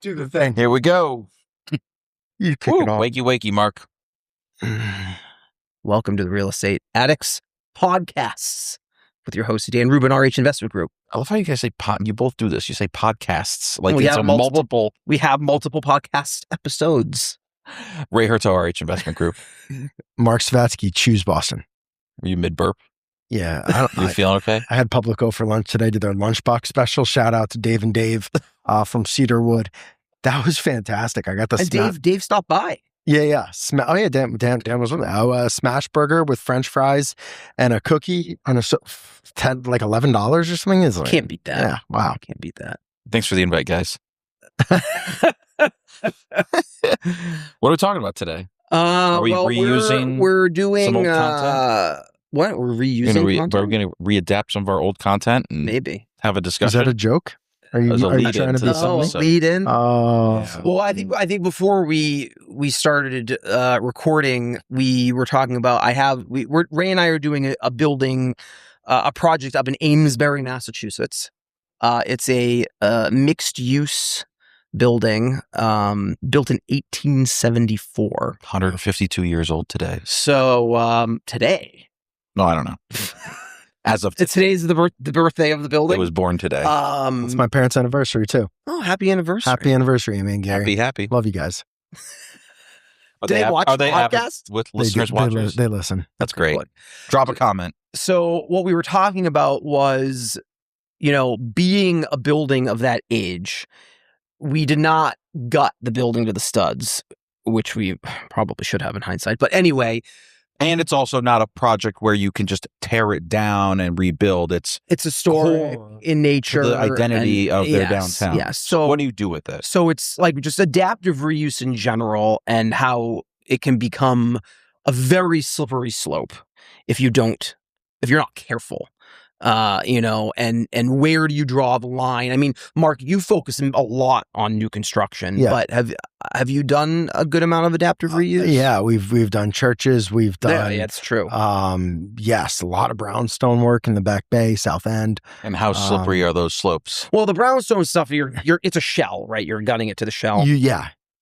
Do the thing. Here we go. You kick it off. Wakey, wakey, Mark. Welcome to the Real Estate Addicts Podcasts with your host, Dan Rubin, RH Investment Group. I love how you guys say pod. You both do this. You say podcasts. Like We it's have a multiple. We have multiple podcast episodes. Ray Herto, RH Investment Group. Mark Savatsky, Choose Boston. Are you mid-burp? Yeah. You feeling okay? I had Publico for lunch today, did their lunchbox special. Shout out to Dave and Dave from Cedarwood. That was fantastic. I got the And Dave stopped by. Yeah. Dan was with me. Smash burger with French fries and a cookie and like $11 or something. Is like, Can't beat that. Yeah, wow. Can't beat that. Thanks for the invite, guys. What are we talking about today? Are we reusing We're doing some old content? What? We're reusing content? We're going to readapt some of our old content and Maybe have a Is discussion. that a joke? Are you trying to be something? lead in. Oh. Well, I think before we started recording, we were talking about Ray and I are doing a building a project up in Amesbury, Massachusetts. It's a mixed use building built in 1874. 152 years old today. So today, No, I don't know. As of today's the birthday of the building. it was born today. It's my parents' anniversary too. Oh, happy anniversary! Happy anniversary, Amy and Gary. happy. Love you guys. Are Do they watch are they avid podcasts? with They listeners do. watchers? They listen. That's great. Good. Drop a comment. So what we were talking about was, being a building of that age, we did not gut the building to the studs, which we probably should have in hindsight. But anyway, And it's also not a project where you can just tear it down and rebuild. It's it's a story Core in nature. the identity of their yes, downtown. Yes. So what do you do with it? So it's like just adaptive reuse in general and how it can become a very slippery slope if you're not careful. And where do you draw the line? I mean, Mark, you focus a lot on new construction, but have you done a good amount of adaptive reuse? Yeah, we've done churches. We've done. Yeah, it's true. Yes, a lot of brownstone work in the Back Bay, South End. And how slippery are those slopes? Well, the brownstone stuff, it's a shell, right? You're gunning it to the shell.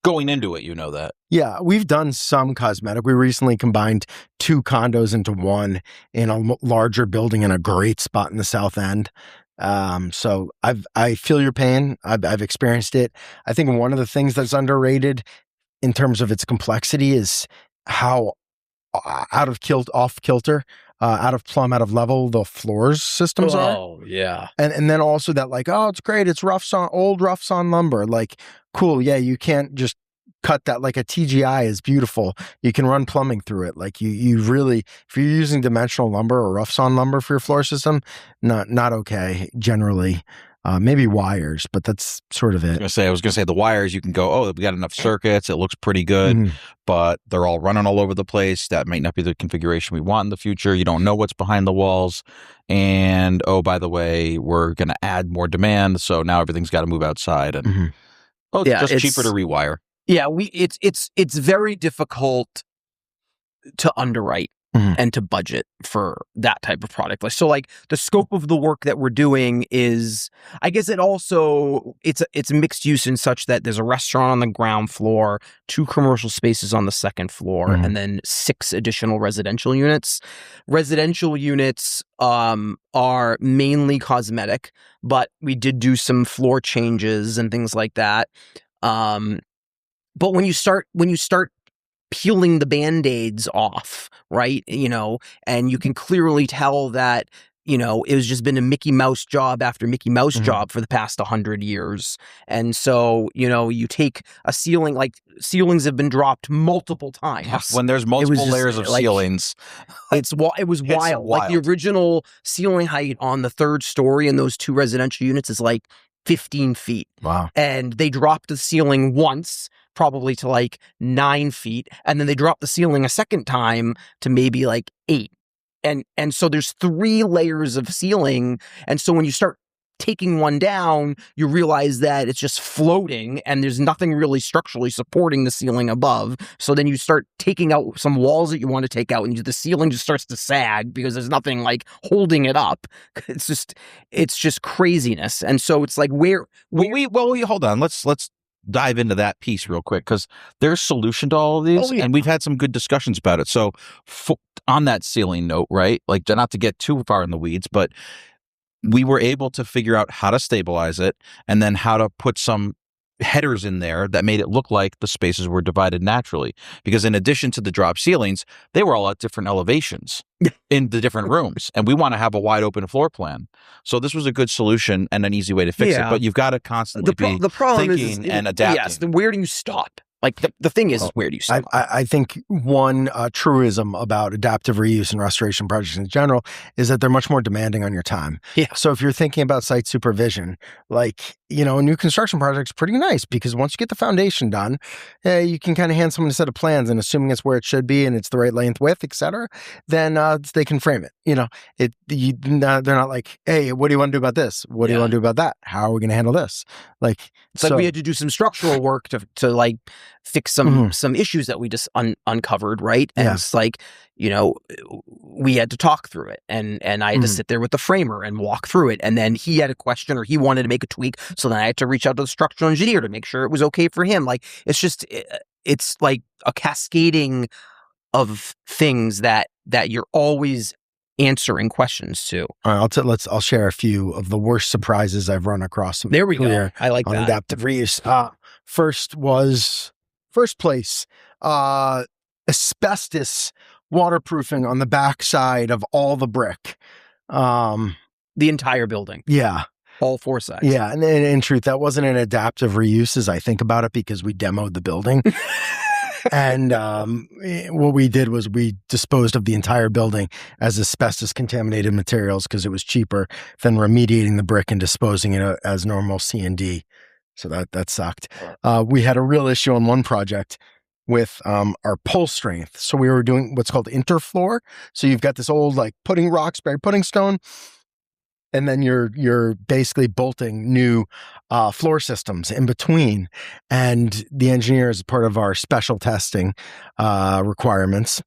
Going into it, you know that. Yeah, we've done some cosmetic. We recently combined 2 condos into one in a larger building in a great spot in the South End. So I feel your pain. I've experienced it. I think one of the things that's underrated in terms of its complexity is how out of plumb, out of level the floors systems are. Oh, yeah. And then also that like, oh, it's great. It's old rough sawn lumber. Like, cool. Yeah. You can't just cut that. Like a TGI is beautiful. You can run plumbing through it. Like you really, if you're using dimensional lumber or rough sawn lumber for your floor system, not okay generally. Maybe wires, but that's sort of it. I was gonna say the wires. You can go. Oh, we got enough circuits. It looks pretty good, but they're all running all over the place. That might not be the configuration we want in the future. You don't know what's behind the walls, and oh, by the way, we're gonna add more demand. So now everything's got to move outside, and it's cheaper to rewire. Yeah, it's very difficult to underwrite. And to budget for that type of product. So like the scope of the work that we're doing is, I guess it's mixed use in such that there's a restaurant on the ground floor, 2 commercial spaces on the second floor, and then 6 additional residential units. Residential units are mainly cosmetic, but we did do some floor changes and things like that. But when you start peeling the Band-Aids off, right? And you can clearly tell that, it was just been a Mickey Mouse job after Mickey Mouse job for the past 100 years. And so, you take a ceiling, like ceilings have been dropped multiple times. When there's multiple layers of ceilings. It was wild. Like the original ceiling height on the 3rd story in those 2 residential units is like 15 feet. Wow. And they dropped the ceiling once, probably to like 9 feet. And then they dropped the ceiling a second time to maybe like 8. And so there's 3 layers of ceiling. And so when you start taking one down, you realize that it's just floating and there's nothing really structurally supporting the ceiling above. So then you start taking out some walls that you want to take out and the ceiling just starts to sag because there's nothing like holding it up. It's just craziness. And so it's like where hold on. Let's dive into that piece real quick because there's solution to all of these, and we've had some good discussions about it. So on that ceiling note, right, like not to get too far in the weeds, but we were able to figure out how to stabilize it and then how to put some headers in there that made it look like the spaces were divided naturally. Because in addition to the drop ceilings, they were all at different elevations in the different rooms. And we want to have a wide open floor plan. So this was a good solution and an easy way to fix it. But you've got to constantly be thinking and adapting. Yes, then where do you stop? Like the thing is, where do you stop? I think one truism about adaptive reuse and restoration projects in general is that they're much more demanding on your time. Yeah. So if you're thinking about site supervision, like, a new construction project's pretty nice because once you get the foundation done, you can kind of hand someone a set of plans and assuming it's where it should be and it's the right length, width, et cetera, then they can frame it. They're not like, hey, what do you want to do about this? What do you want to do about that? How are we going to handle this? Like, it's like we had to do some structural work to like fix some issues that we just uncovered, right? And it's like, we had to talk through it, and I had to sit there with the framer and walk through it, and then he had a question or he wanted to make a tweak, so then I had to reach out to the structural engineer to make sure it was okay for him. Like it's like a cascading of things that you're always answering questions to. All right, I'll share a few of the worst surprises I've run across. There we go. I like that. Adaptive reuse. First place, asbestos waterproofing on the backside of all the brick. The entire building. Yeah. All four sides. Yeah. And in truth, that wasn't an adaptive reuse as I think about it because we demoed the building. And what we did was we disposed of the entire building as asbestos contaminated materials because it was cheaper than remediating the brick and disposing it as normal C&D. So that sucked. We had a real issue on one project with our pull strength. So we were doing what's called interfloor. So you've got this old like pudding stone, and then you're basically bolting new floor systems in between. And the engineer, as part of our special testing requirements,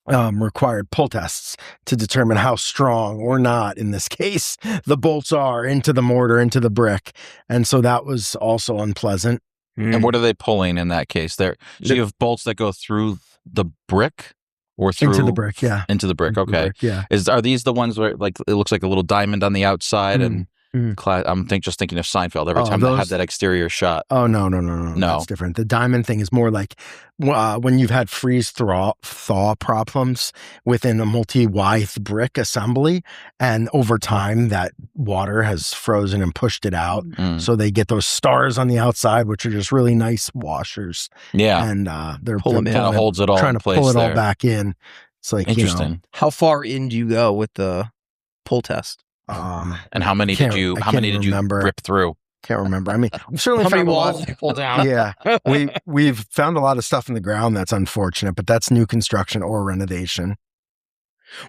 required pull tests to determine how strong or not, in this case, the bolts are into the mortar, into the brick. And so that was also unpleasant. And what are they pulling in that case? So you have bolts that go through the brick or through into the brick, yeah. Into the brick, okay. Yeah. Are these the ones where like it looks like a little diamond on the outside and I'm just thinking of Seinfeld every time they have that exterior shot. Oh, no. That's different. The diamond thing is more like when you've had freeze-thaw problems within a multi-wide brick assembly, and over time that water has frozen and pushed it out. So they get those stars on the outside, which are just really nice washers. Yeah. And they're kind of holds it all trying in to place pull it there. all back in. It's like, interesting. How far in do you go with the pull test? And how many did you rip through? Can't remember. I mean, we've certainly how found many a walls lot. you pull down? Yeah, we've found a lot of stuff in the ground that's unfortunate, but that's new construction or renovation.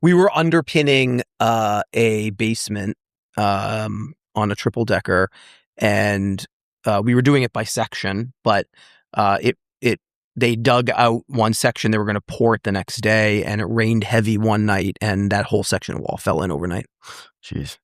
We were underpinning a basement on a triple decker, and we were doing it by section, but they dug out one section. They were going to pour it the next day, and it rained heavy one night, and that whole section wall fell in overnight. Jeez.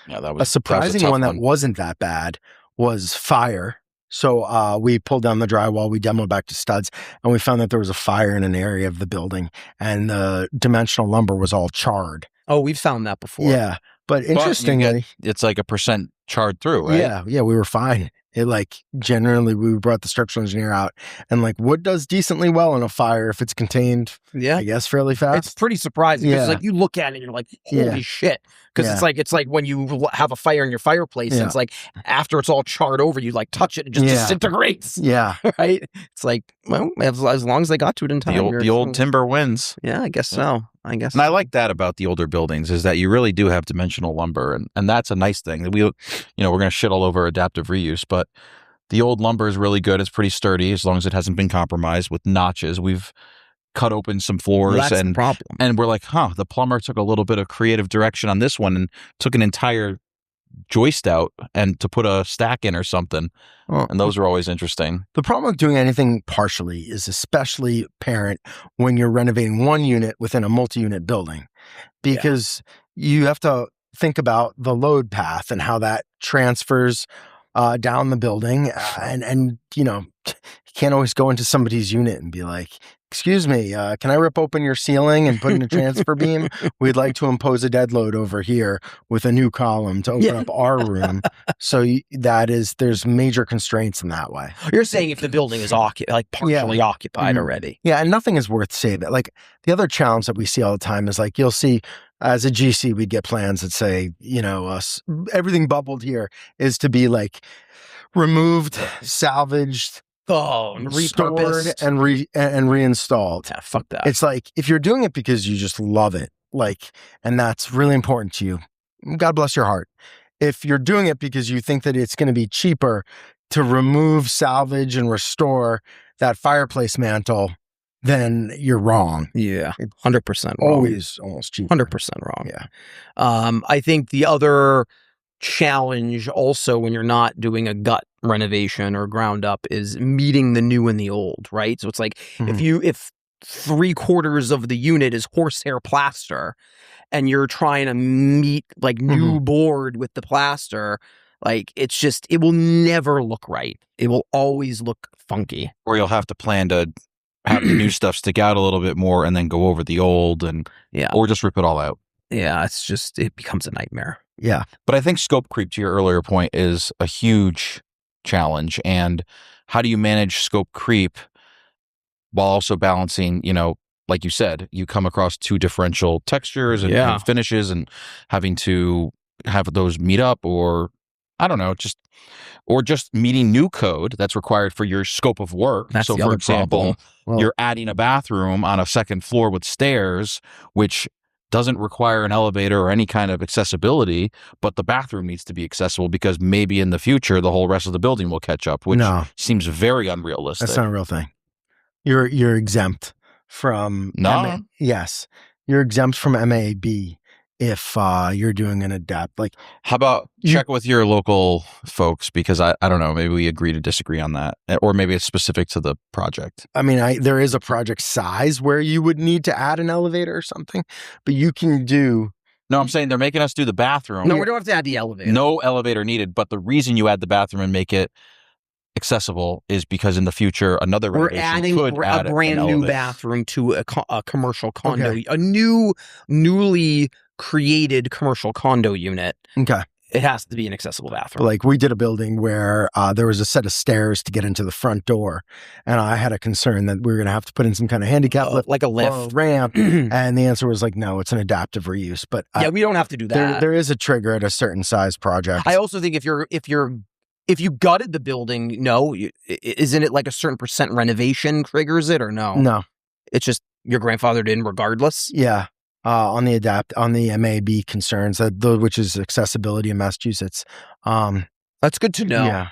Yeah, that was a surprising tough one that wasn't that bad was fire. So we pulled down the drywall, we demoed back to studs, and we found that there was a fire in an area of the building, and the dimensional lumber was all charred. Oh, we've found that before. Yeah, but interestingly, it's like 1% charred through, right? Yeah, we were fine. It generally we brought the structural engineer out, and wood does decently well in a fire if it's contained. Yeah, I guess fairly fast. It's pretty surprising. Yeah, you look at it and you're like, holy shit, because it's like when you have a fire in your fireplace, and it's like after it's all charred over, you touch it and it just disintegrates. Yeah, right. It's like, well, as long as they got to it in time, the old timber wins. Yeah, I guess so. And I like that about the older buildings is that you really do have dimensional lumber, and that's a nice thing. We're going to shit all over adaptive reuse, but the old lumber is really good. It's pretty sturdy as long as it hasn't been compromised with notches. We've cut open some floors, that's the problem. And we're like, the plumber took a little bit of creative direction on this one and took an entire joist out and to put a stack in or something. And those are always interesting. The problem with doing anything partially is especially apparent when you're renovating one unit within a multi-unit building, because you have to think about the load path and how that transfers down the building, and you know, you can't always go into somebody's unit and be like, excuse me, can I rip open your ceiling and put in a transfer beam? We'd like to impose a dead load over here with a new column to open up our room. So there's major constraints in that way. You're saying if the building is partially occupied already. Yeah, and nothing is worth saving. Like the other challenge that we see all the time is like, you'll see as a GC, we get plans that say, you know, everything bubbled here is to be like removed, salvaged, repurposed and reinstalled. Yeah, fuck that. It's like, if you're doing it because you just love it, like, and that's really important to you, God bless your heart. If you're doing it because you think that it's going to be cheaper to remove, salvage, and restore that fireplace mantle, then you're wrong. Yeah, 100% wrong. Always almost cheaper. 100% wrong. Yeah. I think the other challenge also when you're not doing a gut renovation or ground up is meeting the new and the old, right? So it's like if 3/4 of the unit is horsehair plaster and you're trying to meet like new board with the plaster, like it will never look right. It will always look funky. Or you'll have to plan to have the new stuff stick out a little bit more and then go over the old or just rip it all out. Yeah, it becomes a nightmare. Yeah. But I think scope creep, to your earlier point, is a huge challenge. And how do you manage scope creep while also balancing, you know, like you said, you come across two differential textures and finishes and having to have those meet up, or I don't know, just meeting new code that's required for your scope of work. That's so the for other example, problem. You're adding a bathroom on a second floor with stairs, which doesn't require an elevator or any kind of accessibility, but the bathroom needs to be accessible because maybe in the future the whole rest of the building will catch up, which seems very unrealistic. That's not a real thing. You're exempt from yes. You're exempt from MAB if you're doing an adapt. Like, how about check with your local folks, because I don't know, maybe we agree to disagree on that, or maybe it's specific to the project. I mean, there is a project size where you would need to add an elevator or something, but you can do. No, I'm saying they're making us do the bathroom. No, we don't have to add the elevator. No elevator needed, but the reason you add the bathroom and make it accessible is because in the future another renovation could add a brand new bathroom to a commercial condo, a newly created commercial condo unit. Okay. It has to be an accessible bathroom. Like, we did a building where there was a set of stairs to get into the front door, and I had a concern that we were going to have to put in some kind of handicap lift, like a lift or a ramp, and the answer was like, no, it's an adaptive reuse. But we don't have to do that. There is a trigger at a certain size project. I also think if you gutted the building, isn't it like a certain percent renovation triggers it, or no? No, it's just your grandfathered in regardless. Yeah. On the MAB concerns, which is accessibility in Massachusetts. That's good to know. Yeah.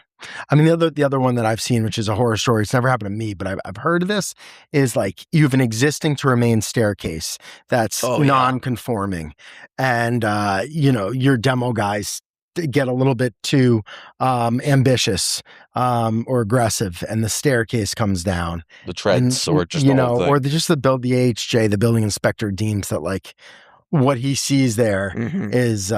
I mean, the other one that I've seen, which is a horror story, it's never happened to me, but I've heard of this, is like you have an existing to remain staircase that's non-conforming, and your demo guys get a little bit too ambitious or aggressive, and the staircase comes down. The treads, or just or just the AHJ, the building inspector deems that like what he sees there is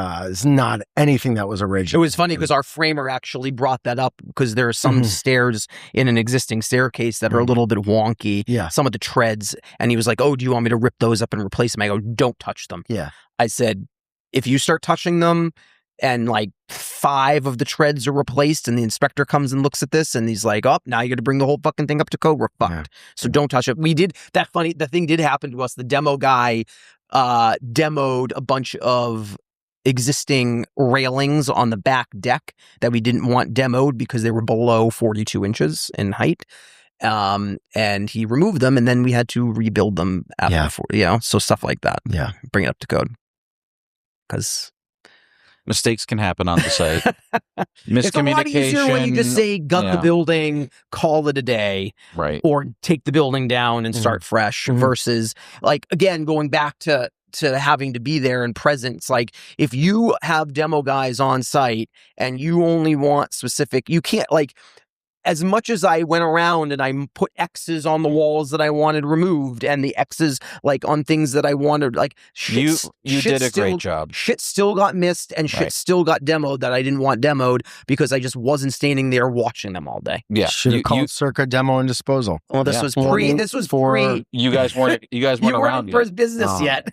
not anything that was original. It was funny because our framer actually brought that up, because there are some stairs in an existing staircase that are a little bit wonky. Yeah. Some of the treads, and he was like, "Oh, do you want me to rip those up and replace them?" I go, "Don't touch them." Yeah. I said, "If you start touching them, and like 5 of the treads are replaced, and the inspector comes and looks at this, and he's like, oh, now you got to bring the whole fucking thing up to code. We're fucked." Yeah. So don't touch it. We did that. The thing did happen to us. The demo guy demoed a bunch of existing railings on the back deck that we didn't want demoed because they were below 42 inches in height. And he removed them, and then we had to rebuild them after, so stuff like that. Yeah. Bring it up to code. Because mistakes can happen on the site. Miscommunication. It's a lot easier when you just say gut the building, call it a day, right? Or take the building down and start fresh. Versus, like, again, going back to having to be there and presence. Like, if you have demo guys on site and you only want specific, you can't, like, as much as I went around and I put X's on the walls that I wanted removed and the X's like on things that I wanted, like you did a great job. Shit still got missed and shit still got demoed that I didn't want demoed because I just wasn't standing there watching them all day. Yeah, should have called Circa Demo and Disposal. Well, this was pre. This was pre. You guys weren't. You guys weren't around for his business yet.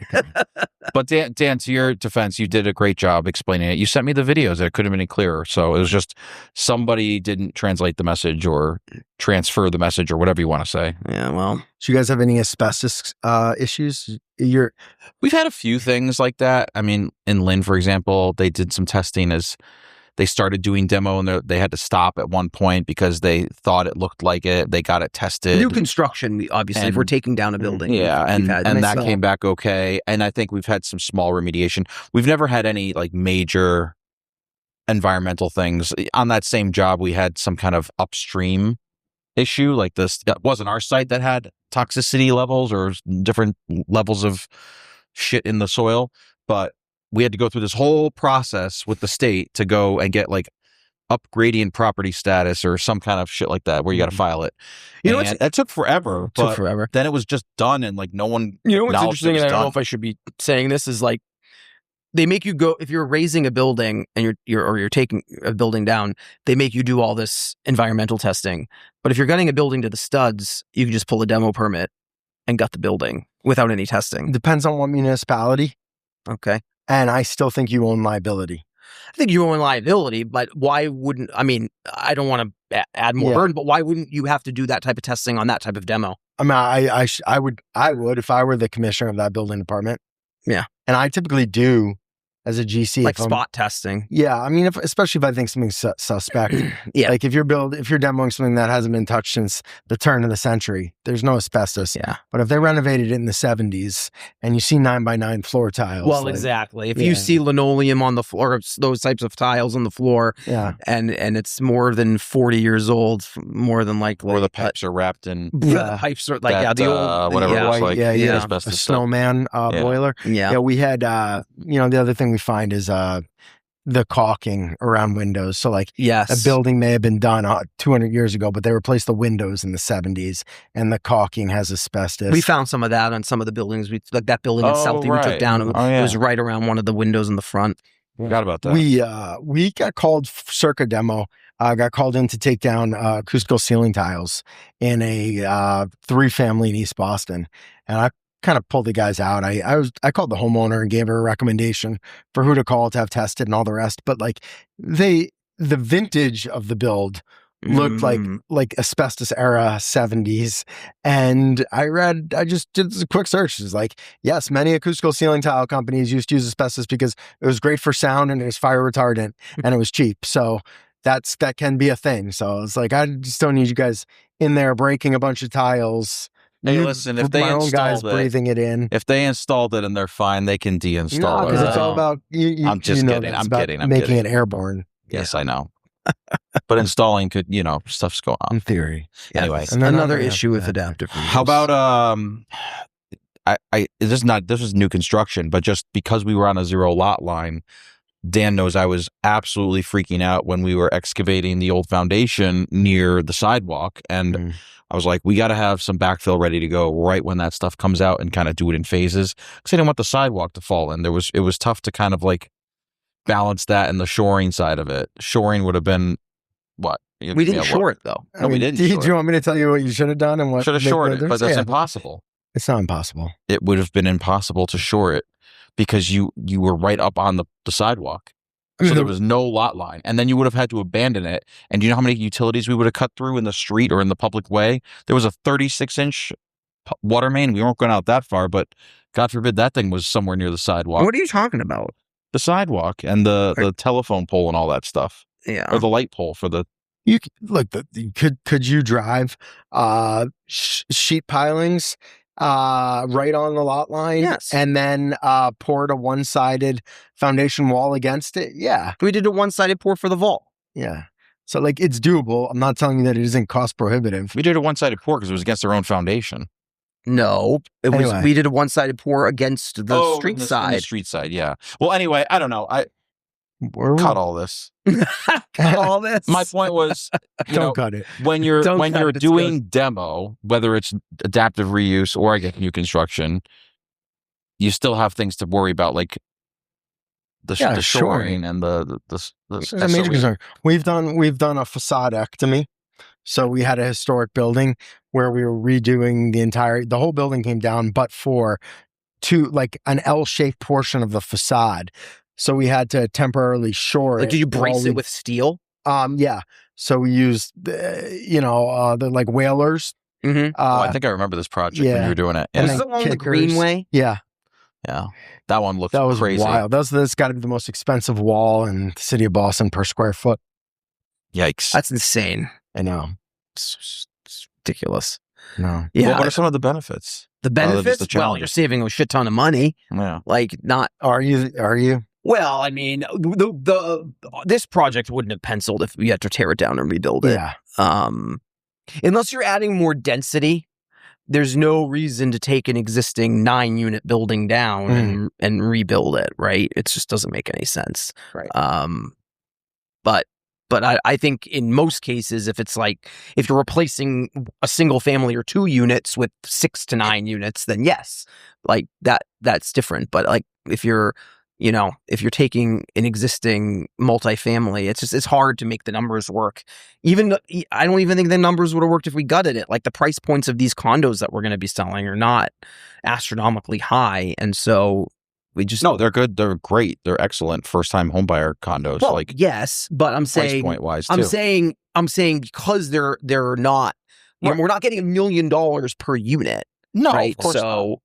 But Dan, to your defense, you did a great job explaining it. You sent me the videos. It couldn't have been any clearer. So it was just somebody didn't translate the message or transfer the message or whatever you want to say. Yeah, well. Do you guys have any asbestos issues? We've had a few things like that. I mean, in Lynn, for example, they did some testing as they started doing demo and they had to stop at one point because they thought it looked like it. They got it tested. New construction, obviously, if we're taking down a building. Yeah, and that came back okay. And I think we've had some small remediation. We've never had any like major environmental things. On that same job, we had some kind of upstream issue. Like this, that wasn't our site that had toxicity levels or different levels of shit in the soil, but we had to go through this whole process with the state to go and get like up gradient property status or some kind of shit like that where you got to file it. That took forever. Then it was just done and like no one. You know what's interesting, and I don't know if I should be saying this, is like they make you go, if you're raising a building and you're taking a building down, they make you do all this environmental testing. But if you're gutting a building to the studs, you can just pull a demo permit and gut the building without any testing. Depends on what municipality. Okay. And I still think you own liability. I think you own liability, but why wouldn't, I mean, I don't want to add more burden, but why wouldn't you have to do that type of testing on that type of demo? I mean, I would if I were the commissioner of that building department. Yeah. And I typically do as a GC. Like spot testing. Yeah. I mean, especially if I think something's suspect. Yeah. Like if you're demoing something that hasn't been touched since the turn of the century, there's no asbestos. Yeah. But if they renovated it in the 70s and you see 9x9 floor tiles. Well, exactly. If you see linoleum on the floor, those types of tiles on the floor, and it's more than 40 years old, more than likely. Or the pipes are wrapped in. The pipes are like, the old. Whatever it was like. A snowman boiler. Yeah. We had, the other thing we find is the caulking around windows. So like a building may have been done 200 years ago, but they replaced the windows in the 70s and the caulking has asbestos. We found some of that on some of the buildings. Like that building in Southie we took down. It was right around one of the windows in the front. Forgot about that. We got called Circa Demo. Got called in to take down acoustical ceiling tiles in a 3-family in East Boston. And I kind of pulled the guys out. I called the homeowner and gave her a recommendation for who to call to have tested and all the rest. But like the vintage of the build looked like asbestos era 70s. And I just did a quick search. It's like, yes, many acoustical ceiling tile companies used to use asbestos because it was great for sound and it was fire retardant and it was cheap. So that can be a thing. So it's like, I just don't need you guys in there breaking a bunch of tiles. Hey, listen, if they installed it, breathing it in. If they installed it and they're fine, they can deinstall it. Because it's all about I'm just kidding. I'm kidding. Making it airborne. Yes, I know. But installing could, stuff's going on. In theory. Anyway. Another issue with adaptive reuse. How about this is new construction, but just because we were on a 0 lot line, Dan knows I was absolutely freaking out when we were excavating the old foundation near the sidewalk. And I was like, we got to have some backfill ready to go right when that stuff comes out and kind of do it in phases. Because I didn't want the sidewalk to fall in. It was tough to kind of like balance that and the shoring side of it. Shoring would have been what? We didn't shore it though. No, we didn't. Do you want me to tell you what you should have done and what? Should have shored it, but that's impossible. It's not impossible. It would have been impossible to shore it because you were right up on the sidewalk. So there was no lot line. And then you would have had to abandon it. And do you know how many utilities we would have cut through in the street or in the public way? There was a 36-inch water main. We weren't going out that far, but God forbid that thing was somewhere near the sidewalk. What are you talking about? The sidewalk and the telephone pole and all that stuff. Yeah. Or the light pole for the... You look. Could you drive sheet pilings right on the lot line? Yes. And then poured a one-sided foundation wall against it? Yeah. We did a one-sided pour for the vault. Yeah. So like it's doable. I'm not telling you that it isn't cost prohibitive. We did a one-sided pour because it was against our own foundation. No, we did a one-sided pour against the street side. The street side, yeah. Well, anyway, I don't know. cut all this. Cut all this. My point was, Don't cut it. when you're doing demo, whether it's adaptive reuse or I guess new construction, you still have things to worry about, like the shoring and the It's a major concern. We've done a facade-ectomy. So we had a historic building where we were redoing the whole building came down, but for like an L-shaped portion of the facade. So we had to temporarily shore it. Did you brace it with steel? Yeah. So we used, the like whalers. Mm-hmm. I think I remember this project when you were doing it. And this is along the Greenway? Yeah. Yeah. That one looked was crazy. Wild. That's got to be the most expensive wall in the city of Boston per square foot. Yikes. That's insane. I know. It's ridiculous. No. Yeah. Well, what are some of the benefits? The benefits? Well, you're saving a shit ton of money. Yeah. Like, not. Are you? Well, I mean, this project wouldn't have penciled if we had to tear it down and rebuild it. Yeah. Unless you're adding more density, there's no reason to take an existing 9-unit building down and rebuild it, right? It just doesn't make any sense. Right. But I think in most cases, if you're replacing a single family or 2 units with 6 to 9 units, then yes, like that's different. But like if you're taking an existing multifamily, it's hard to make the numbers work. I don't even think the numbers would have worked if we gutted it. Like the price points of these condos that we're going to be selling are not astronomically high, and so no, they're good. They're great. They're excellent first-time homebuyer condos. Well, yes, but I'm saying price point wise, I'm saying because they're not. We're not getting $1 million per unit. No, right? Of course not.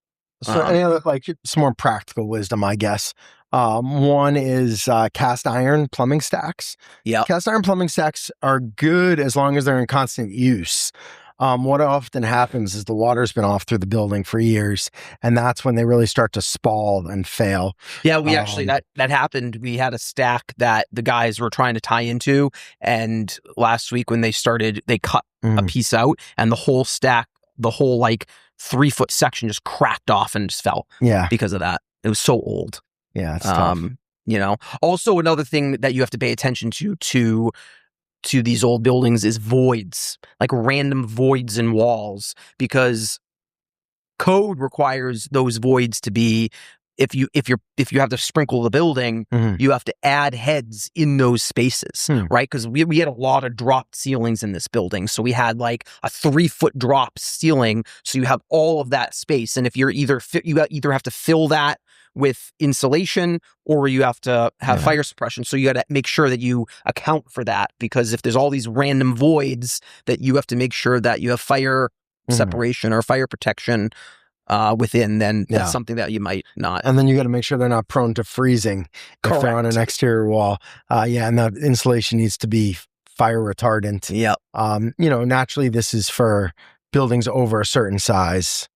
So any other, some more practical wisdom, I guess. One is cast iron plumbing stacks. Yeah, cast iron plumbing stacks are good as long as they're in constant use. What often happens is the water's been off through the building for years, and that's when they really start to spall and fail. Yeah, we actually, that happened. We had a stack that the guys were trying to tie into, and last week when they cut a piece out, and the whole stack, the whole 3-foot section just cracked off and just fell. Yeah. Because of that. It was so old. Yeah, it's tough. Also another thing that you have to pay attention to these old buildings is voids, like random voids in walls, because code requires those voids to be, if you have to sprinkle the building, you have to add heads in those spaces, right? Because we had a lot of dropped ceilings in this building, so we had like a 3-foot drop ceiling, so you have all of that space, and if you either have to fill that with insulation or you have to have fire suppression. So you got to make sure that you account for that, because if there's all these random voids, that you have to make sure that you have fire separation or fire protection within, then that's something that you might not. And then you got to make sure they're not prone to freezing if they're on an exterior wall. And the insulation needs to be fire retardant. Yeah. Naturally this is for buildings over a certain size.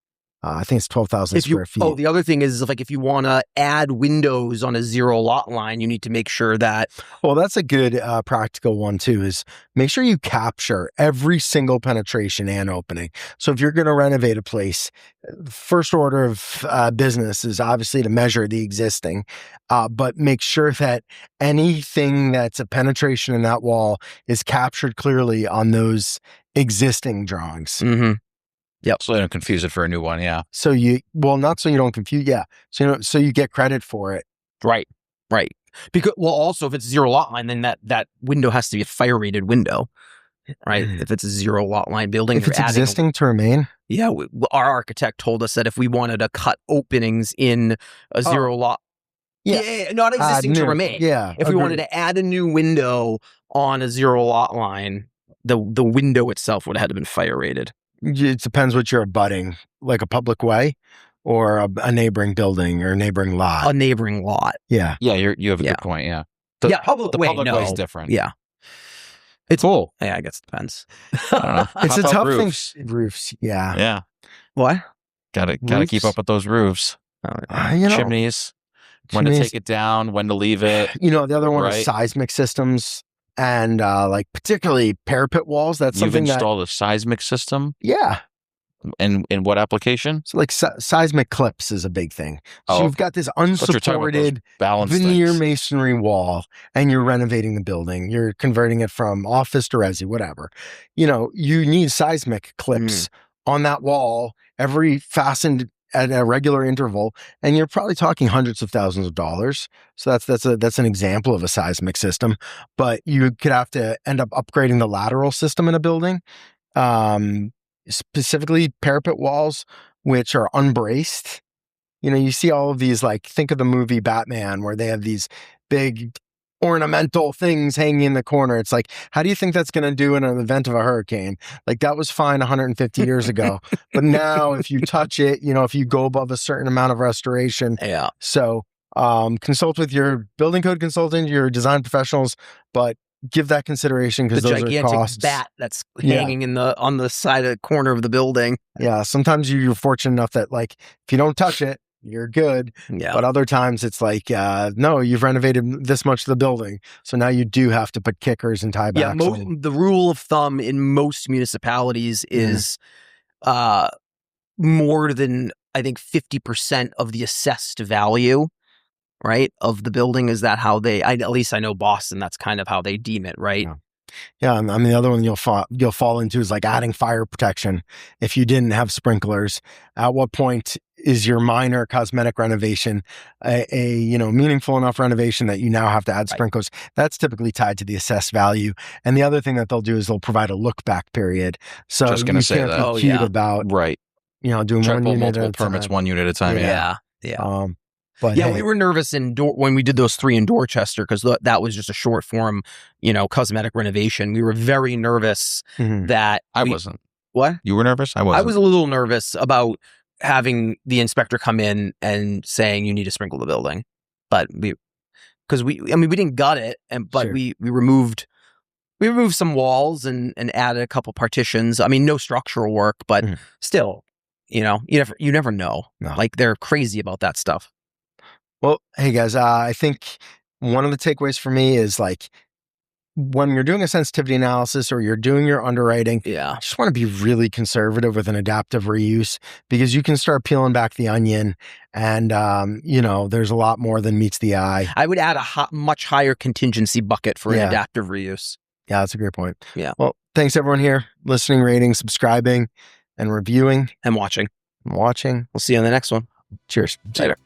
I think it's 12,000 square feet. Oh, the other thing is if you want to add windows on a 0 lot line, you need to make sure that. Well, that's a good practical one too, is make sure you capture every single penetration and opening. So if you're going to renovate a place, first order of business is obviously to measure the existing, but make sure that anything that's a penetration in that wall is captured clearly on those existing drawings. Mm-hmm. Yep. So they don't confuse it for a new one. Yeah. So not so you don't confuse. Yeah. So you get credit for it. Right. Because also if it's 0 lot line, then that window has to be a fire rated window, right? If it's a 0 lot line building, if it's existing to remain. Yeah. Our architect told us that if we wanted to cut openings in a 0 lot. Yeah. Not existing to remain. Yeah. If we wanted to add a new window on a 0 lot line, the window itself would have had to been fire rated. It depends what you're abutting, like a public way or a neighboring building or a neighboring lot. A neighboring lot. Yeah. Yeah, you have a good point, yeah. Public way is different. Yeah. It's cool. Yeah, I guess it depends. I don't know. It's a tough roofs. thing. Roofs, yeah. Yeah. What? Gotta keep up with those roofs. Chimneys. When to take it down, when to leave it. The other one is seismic systems. And particularly parapet walls. That's something you've installed a seismic system. Yeah. In what application? So like seismic clips is a big thing. So Oh, you've got this I thought you were talking about those unsupported balance veneer things. masonry wall, and you're renovating the building. You're converting it from office to resi, whatever. You know, you need seismic clips on that wall, every fastened at a regular interval, and you're probably talking hundreds of thousands of dollars. So that's an example of a seismic system. But you could have to end up upgrading the lateral system in a building. Specifically parapet walls, which are unbraced. You know, you see all of these, like, think of the movie Batman, where they have these big ornamental things hanging in the corner. It's like, how do you think that's going to do in an event of a hurricane? Like, that was fine 150 years ago. But now if you touch it, you know, if you go above a certain amount of restoration. Yeah. So consult with your building code consultant, your design professionals, but give that consideration, because The those are gigantic costs. bat that's hanging on the side of the corner of the building. Yeah, sometimes you're fortunate enough that, like, if you don't touch it, you're good. Yeah. But other times it's like, no, you've renovated this much of the building, so now you do have to put kickers and tiebacks. Yeah, the rule of thumb in most municipalities is more than, I think, 50% of the assessed value, right, of the building. Is that how they? At least I know Boston. That's kind of how they deem it, right? Yeah, and I mean, the other one you'll fall into is like adding fire protection. If you didn't have sprinklers, at what point is your minor cosmetic renovation a meaningful enough renovation that you now have to add sprinklers? That's typically tied to the assessed value. And the other thing that they'll do is they'll provide a look back period. So Just gonna say can't that. be cute about doing Check one unit multiple at a permits, time. 1 unit at a time. Yeah. But yeah, hey, we were nervous when we did those 3 in Dorchester, because that was just a short form, cosmetic renovation. We were very nervous that I wasn't. What? You were nervous? I wasn't. I was a little nervous about having the inspector come in and saying you need to sprinkle the building, but we didn't gut it, but Sure. we removed some walls and added a couple partitions. I mean, no structural work, but still, you never know. No. Like, they're crazy about that stuff. Well, hey guys, I think one of the takeaways for me is, like, when you're doing a sensitivity analysis or you're doing your underwriting, Yeah. just want to be really conservative with an adaptive reuse, because you can start peeling back the onion and, there's a lot more than meets the eye. I would add a much higher contingency bucket for an adaptive reuse. Yeah, that's a great point. Yeah. Well, thanks everyone here, listening, rating, subscribing, and reviewing. And watching. We'll see you on the next one. Cheers. Later.